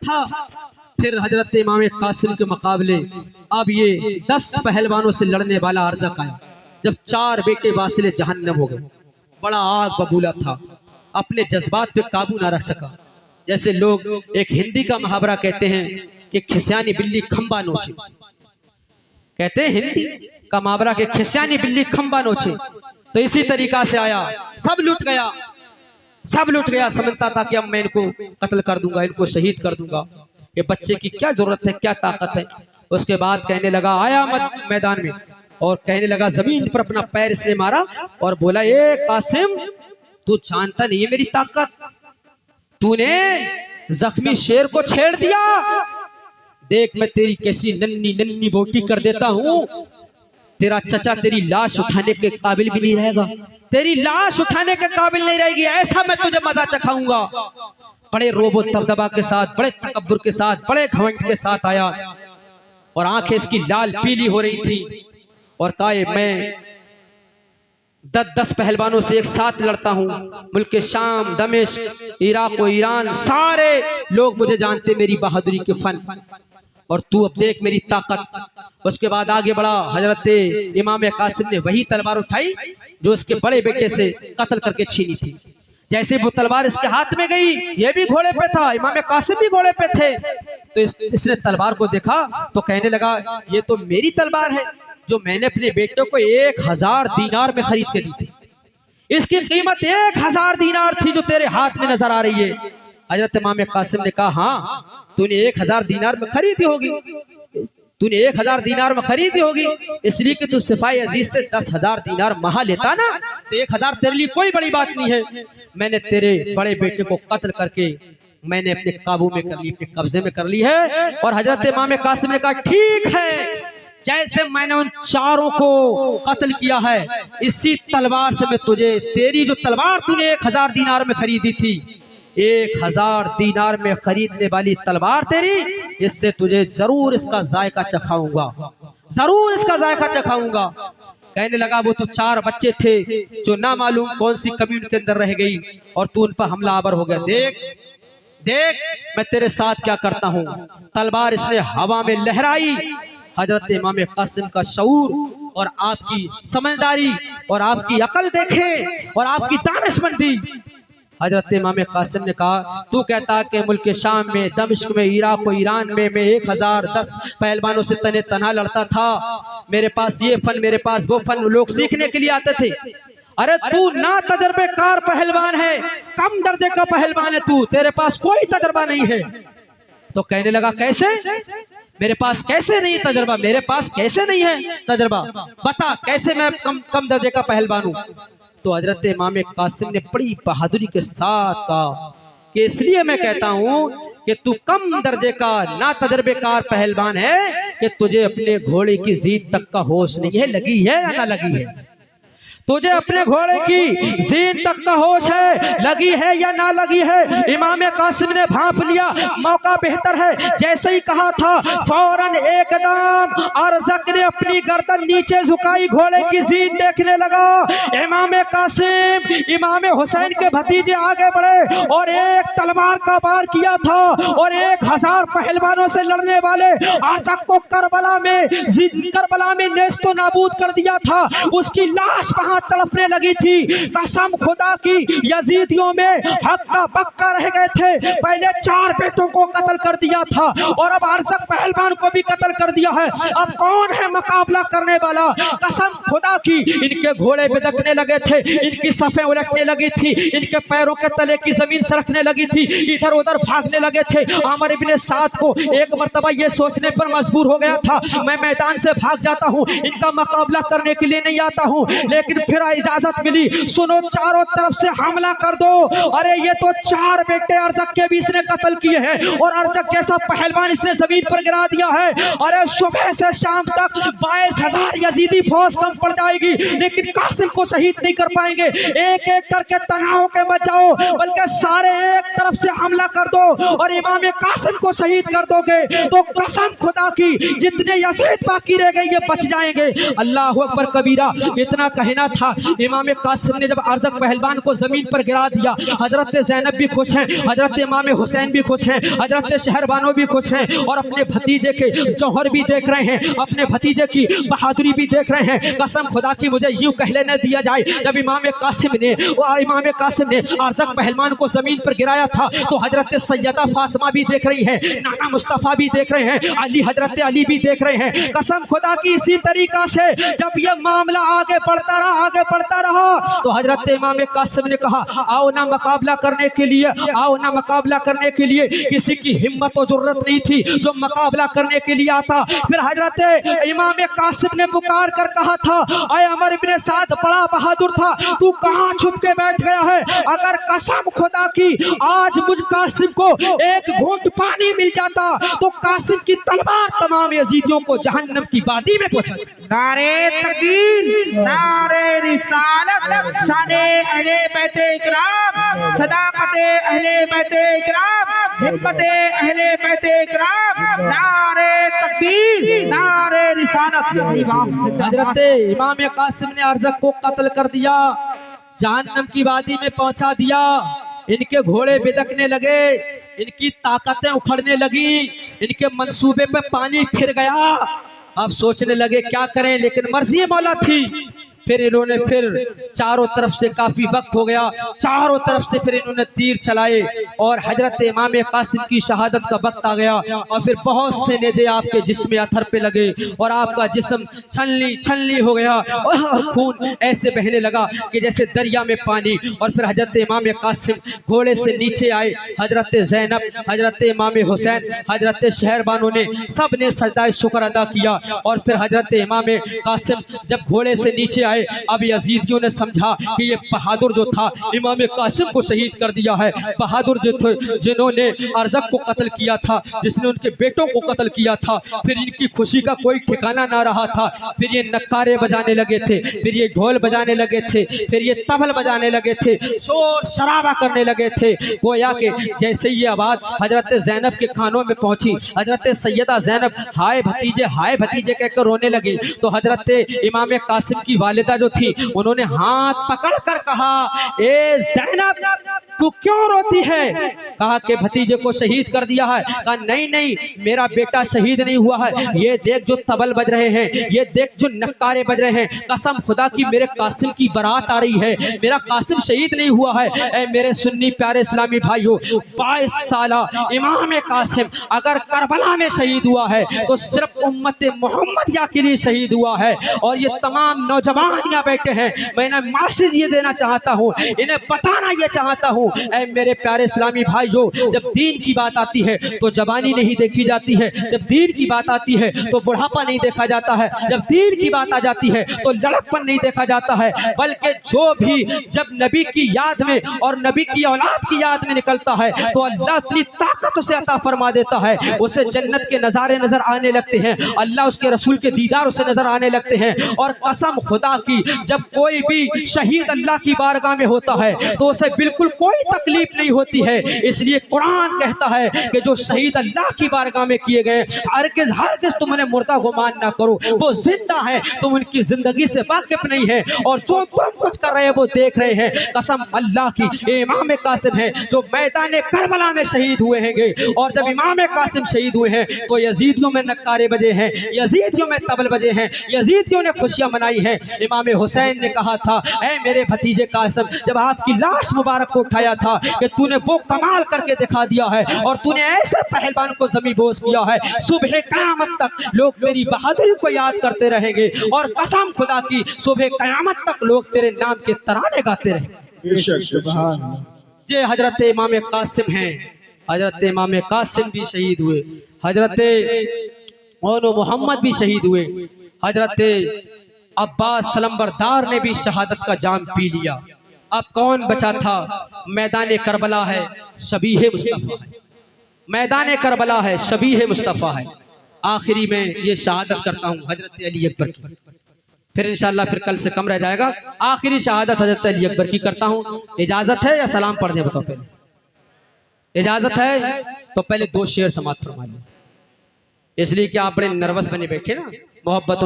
था। फिर हजरत इमाम कासिम के मुकाबले अब ये 10 पहलवानों से लड़ने वाला अरज़क आया। जब 4 बेटे वासिले जहन्नम हो गए, बड़ा आग बबूला था, अपने जज्बात पे काबू ना रख सका। जैसे लोग एक हिंदी का मुहावरा कहते हैं कि खिसियानी बिल्ली खंबा नोचे, कहते हैं हिंदी का मुहावरा कि खिसियानी बिल्ली खंबा नोचे। तो इसी तरीका से आया, सब लुट गया, सब लुट गया। समझता था कि अब मैं इनको कत्ल कर दूंगा, इनको शहीद कर दूंगा, ये बच्चे की क्या जरूरत है, क्या ताकत है। उसके बाद कहने लगा, आया मैदान में और कहने लगा, जमीन पर अपना पैर इसने मारा और बोला, ए कासिम, तू जानता नहीं है मेरी ताकत, तूने जख्मी शेर को छेड़ दिया, देख मैं तेरी कैसी नन्नी नन्नी बोटी कर देता हूँ। तेरा चचा तेरी लाश उठाने के काबिल भी नहीं रहेगा, तेरी लाश उठाने के काबिल नहीं रहेगी, ऐसा मैं तुझे मजा चखाऊंगा। बड़े रोबो तबदबा के साथ, बड़े तकब्बुर के साथ, बड़े घमंड के साथ आया और आंखें इसकी लाल पीली हो रही थी और कहा, मैं 10 पहलवानों से एक साथ लड़ता हूं, मुल्क शाम, दमिश्क, इराक और ईरान, सारे लोग मुझे जानते मेरी बहादुरी के फन, और तू अब देख मेरी ताकत। उसके बाद आगे बढ़ा। हजरत इमाम कासिम ने वही तलवार उठाई जो उसके बड़े बेटे से कत्ल करके छीनी थी। जैसे वो तलवार इसके हाथ में गई, ये भी घोड़े पे था, इमाम कासिम भी घोड़े पे थे, तो इसने तलवार को देखा तो कहने लगा, ये तो मेरी तलवार है जो मैंने अपने बेटे को 1000 दीनार में खरीद के दी थी, इसकी कीमत 1000 दीनार थी जो तेरे हाथ में नजर आ रही है। हजरत इमाम कासिम ने कहा, हाँ तूने 1000 दीनार में खरीदी होगी, तूने 1000 दीनार में खरीदी होगी, इसलिए कि तू सिपाही अजीज से 10,000 दीनार महा लेता ना, तो 1000 तेरे लिए कोई बड़ी बात नहीं है। मैंने तेरे बड़े बेटे को कत्ल करके मैंने अपने काबू में कर ली, अपने कब्जे में कर ली है। और हजरत इमाम कासिम ने कहा, ठीक है, जैसे मैंने उन चारों को कत्ल किया है, इसी तलवार से मैं तुझे, तेरी जो तलवार तूने 1000 दीनार में खरीदी थी, 1000 दीनार में खरीदने वाली तलवार तेरी, इससे तुझे जरूर इसका जायका चखाऊंगा, जरूर इसका जायका चखाऊंगा। कहने लगा, वो तो 4 बच्चे थे जो ना मालूम कौन सी कमी उनके अंदर रह गई और तू उन पर हमलावर हो गया। देख देख मैं तेरे साथ क्या करता हूँ। तलवार इसने हवा में लहराई। हजरत इमाम कासिम का शऊर और आपकी समझदारी और आपकी अकल देखे और आपकी दानिशमंदी। हजरत इमाम कासिम ने कहा, तू कहता कि मुल्क शाम में, दमिश्क में, इराक और ईरान में मैं 1010 पहलवानों से तने तना लड़ता था, मेरे पास ये फन, मेरे पास वो फन, लोग सीखने के लिए आते थे। अरे तू ना तजर्बेकार पहलवान है, कम दर्जे का पहलवान है तू, तेरे पास कोई तजर्बा नहीं है। तो कहने लगा, कैसे मेरे पास कैसे नहीं तजर्बा, मेरे पास कैसे नहीं है तजर्बा, बता कैसे मैं कम दर्जे का पहलवान हूँ। तो हजरत इमाम कासिम ने बड़ी बहादुरी के साथ कहा कि इसलिए मैं कहता हूँ कि तू कम दर्जे का ना तजर्बेकार पहलवान है कि तुझे अपने घोड़े की जीत तक का होश नहीं है, लगी है या ना लगी है, तुझे अपने घोड़े की जीन तक का होश है, लगी है या ना लगी है। इमाम कासिम ने भांप लिया, मौका बेहतर है, जैसे ही कहा था फौरन एकदम अरज़क ने अपनी गर्दन नीचे झुकाई, घोड़े की जीन देखने लगा। इमाम कासिम इमाम हुसैन के भतीजे आगे बढ़े और एक तलवार का वार किया था और 1000 पहलवानों से लड़ने वाले अरज़क को करबला में नेस्तो नाबूद कर दिया था। उसकी लाश तड़पने लगी थी। कसम खुदा की, यजीदियों में हक्का बक्का रह गए थे। पहले 4 बेटों को कत्ल कर दिया था और अब अरज़क पहलवान को भी कत्ल कर दिया है। अब कौन है मुकाबला करने वाला? कसम खुदा की, इनके घोड़े बिदकने लगे थे, इनकी सफ़ें उलटने लगी थी, इनके पैरों के तले की जमीन सरकने लगी थी, इधर उधर भागने लगे थे। आमिर इब्ने साद को एक मर्तबा ये सोचने पर मजबूर हो गया था, मैं मैदान से भाग जाता हूँ, इनका मुकाबला करने के लिए नहीं आता हूँ, लेकिन फिर इजाजत मिली, सुनो चारों तरफ से हमला कर दो। अरे ये तो 4 बेटे अरज़क के भी इसने कत्ल किए हैं और अरज़क जैसा पहलवान इसने जमीन पर गिरा दिया है। अरे सुबह से शाम तक 22,000 यजीदी फौज कम पड़ जाएगी, लेकिन कासिम को शहीद नहीं कर पाएंगे। एक एक करके तनाव के मत जाओ, बल्कि सारे एक तरफ से हमला कर दो और इमाम कासिम को शहीद कर दोगे तो कसम खुदा की, जितने यजीद बाकी रह गए ये बच जाएंगे। अल्लाह अकबर कबीरा। इतना कहना था। इमाम कासिम ने जब अरज़क पहलवान को जमीन पर गिरा दिया, हजरत ज़ैनब भी खुश हैं, हजरत इमाम हुसैन भी खुश हैं, हजरत शहरबानो भी खुश हैं और अपने भतीजे के जौहर भी देख रहे हैं, अपने भतीजे की बहादुरी भी देख रहे हैं। कसम खुदा की मुझे यूं कह लेने दिया जाए, जब इमाम कासिम ने अरज़क पहलवान को जमीन पर गिराया था तो हजरत सैयदा फातिमा भी देख रही है, नाना मुस्तफा भी देख रहे हैं, हजरत अली भी देख रहे हैं। कसम खुदा की इसी तरीका से जब यह मामला आगे बढ़ता रहा तो हजरत इमाम कासिम ने कहा, आओ ना मुकाबला करने के लिए, आओ ना मुकाबला करने के लिए। किसी की हिम्मत और जरूरत नहीं थी जो मुकाबला करने के लिए आता। फिर हजरत इमाम कासिम ने पुकार कर कहा था, अय अमर इब्ने साद बड़ा बहादुर था, तू कहां छुप के बैठ गया है? अगर कसम खुदा की आज मुझ कासिम को एक घूंट पानी मिल जाता तो कासिम की तलवार तमाम यजीदियों को जहन्नम की वादी में पहुंचा। नारे तकबीर, नारे रिसालत, शाने अहले बैते इकराम, सदाकते अहले बैते इकराम, हिम्मते अहले बैते इकराम, नारे तकबीर, नारे रिसालत। हजरत इमाम कासिम ने अरज़क को कत्ल कर दिया, जहन्नम की वादी में पहुंचा दिया। इनके घोड़े बिदकने लगे, इनकी ताकतें उखड़ने लगी, इनके मंसूबे पे पानी फिर गया। अब सोचने लगे क्या करें, लेकिन मर्जी मौला थी। फिर इन्होंने चारों तरफ से काफी वक्त हो गया, चारों तरफ से फिर इन्होंने तीर चलाए और हजरत इमाम कासिम की शहादत का वक्त आ गया। और फिर बहुत से नेज़े आपके जिस्म अथर पे लगे और आपका जिस्म छलनी हो गया और खून ऐसे बहने लगा कि जैसे दरिया में पानी। और फिर हजरत इमाम कासिम घोड़े से नीचे आए, हजरत ज़ैनब, हजरत इमाम हुसैन, हजरत शहरबानो ने सब ने सजदाए शुक्र अदा किया। और फिर हजरत इमाम कासिम जब घोड़े से नीचे, अब यजीदियों ने समझा कि ये बहादुर जो था इमाम कासिम को शहीद कर दिया है। बहादुर जो थे जिन्होंने अरज़क को कत्ल किया था, जिसने उनके बेटों को कत्ल किया था। फिर इनकी खुशी का कोई ठिकाना ना रहा था। फिर ये नक्कारे बजाने लगे थे, फिर ये ढोल बजाने लगे थे, फिर ये तबल बजाने लगे थे, शोर शराबा करने लगे थे। गोया के जैसे ये आवाज हजरत ज़ैनब के कानों में पहुंची, हजरत सैयदा ज़ैनब हाय भतीजे कहकर रोने लगी। तो हजरत इमाम कासिम की वालिदा जो थी उन्होंने हाथ पकड़कर कहा, ए ज़ैनब तू क्यों रोती है? कहा कि भतीजे को शहीद कर दिया है। कहा नहीं मेरा बेटा शहीद नहीं हुआ है, ये देख जो तबल बज रहे हैं, ये देख जो नक्कारे बज रहे हैं, कसम खुदा की मेरे कासिम की बारात आ रही है, मेरा कासिम शहीद नहीं हुआ है। ए मेरे सुन्नी प्यारे इस्लामी भाइयों, 22 साला इमाम कासिम अगर करबला में शहीद हुआ है तो सिर्फ उम्मत मोहम्मदिया के लिए शहीद हुआ है। और ये तमाम नौजवान यहाँ बैठे हैं, मैं इन्हें मैसेज ये देना चाहता हूँ, इन्हें बताना ये चाहता हूँ, ऐ मेरे प्यारे इस्लामी भाइयों, जब दीन की बात आती है तो जवानी नहीं देखी जाती है, जब दीन की बात आती है तो बुढ़ापा नहीं देखा जाता है, जब दीन की बात आ जाती है तो लड़कपन नहीं देखा जाता है, बल्कि जो भी जब नबी की याद में और नबी की औलाद की याद में निकलता है तो अल्लाह इतनी ताकत उसे अता फरमा देता है, उसे जन्नत के नज़ारे नजर आने लगते हैं, अल्लाह उसके रसूल के दीदार उसे नजर आने लगते हैं। और कसम खुदा की जब कोई भी शहीद अल्लाह की बारगाह में होता है तो उसे बिल्कुल कोई तकलीफ नहीं होती है। इसलिए कुरान कहता है कि जो शहीद अल्लाह की बारगाह में किए गए हरगिज़ तुम उन्हें मुर्दा गुमान ना करो, वो जिंदा है, तुम उनकी जिंदगी से वाकिफ नहीं है और जो तुम कुछ कर रहे हैं वो देख रहे हैं। कसम अल्लाह की इमाम कासिम है जो मैदान करबला में शहीद हुए हैं। और जब इमाम कासिम शहीद हुए हैं तो यजीदियों में नक्कारे बजे हैं, यजीदियों में तबल बजे हैं, यजीदियों ने खुशियां मनाई हैं। इमाम हुसैन ने कहा था, ऐ मेरे भतीजे कासिम, जब आपकी लाश मुबारक को उठाया था कि तूने वो कमाल करके दिखा दिया है और तूने ऐसे पहलवान को जमी बोस किया है, सुबह क़यामत तक लोग तेरी बहादुरी को याद करते रहेंगे और कसम खुदा की सुबह क़यामत तक लोग तेरे नाम के तराने गाते रहेंगे। जे हजरत इमाम कासिम हैं, हजरत इमाम कासिम भी शहीद हुए, हजरत मौनो मोहम्मद भी शहीद हुए, हजरत अब्बास सलम्बरदार ने भी शहादत का जाम पी लिया। अब कौन बचा था? मैदान करबला है, शबीह मुस्तफ़ा है, मैदान करबला है, शबीह मुस्तफ़ा है। आखिरी में ये शहादत करता हूँ हजरत अली अकबर की, फिर इंशाअल्लाह फिर कल से कम रह जाएगा। आखिरी शहादत हजरत अली अकबर की करता हूँ। इजाजत है या सलाम पढ़ दें? बताओ पहले, इजाजत है तो पहले 2 शेर समाप्त फरमा लीजिए, इसलिए कि आप बड़े नर्वस बने बैठे ना, मोहब्बत